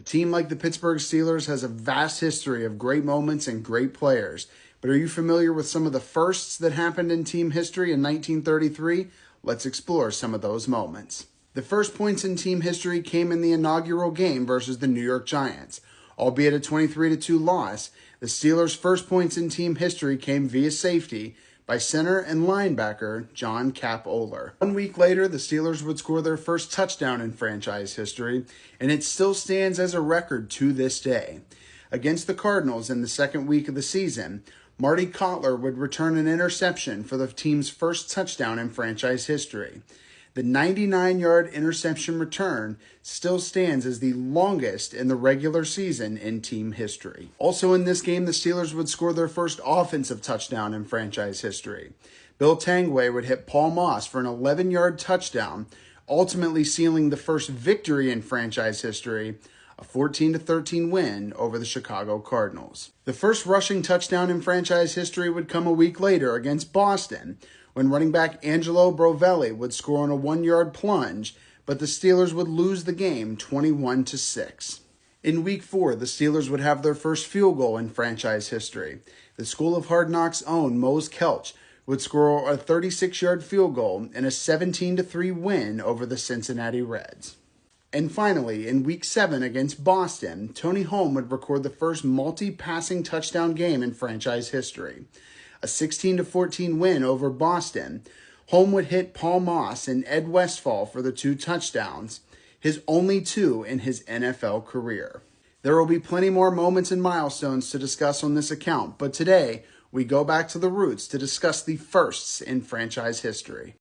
A team like the Pittsburgh Steelers has a vast history of great moments and great players. But are you familiar with some of the firsts that happened in team history in 1933? Let's explore some of those moments. The first points in team history came in the inaugural game versus the New York Giants. Albeit a 23-2 loss, the Steelers' first points in team history came via safety by center and linebacker John Cap Oler. 1 week later, the Steelers would score their first touchdown in franchise history, and it still stands as a record to this day. Against the Cardinals in the second week of the season, Marty Cotler would return an interception for the team's first touchdown in franchise history. The 99-yard interception return still stands as the longest in the regular season in team history. Also in this game, the Steelers would score their first offensive touchdown in franchise history. Bill Tangway would hit Paul Moss for an 11-yard touchdown, ultimately sealing the first victory in franchise history, a 14-13 win over the Chicago Cardinals. The first rushing touchdown in franchise history would come a week later against Boston, when running back Angelo Brovelli would score on a 1-yard plunge, but the Steelers would lose the game 21-6. In Week 4, the Steelers would have their first field goal in franchise history. The School of Hard Knocks' own Mose Kelch would score a 36-yard field goal in a 17-3 win over the Cincinnati Reds. And finally, in Week 7 against Boston, Tony Holm would record the first multi-passing touchdown game in franchise history. A 16-14 win over Boston, Holm would hit Paul Moss and Ed Westfall for the 2 touchdowns, his only 2 in his NFL career. There will be plenty more moments and milestones to discuss on this account, but today we go back to the roots to discuss the firsts in franchise history.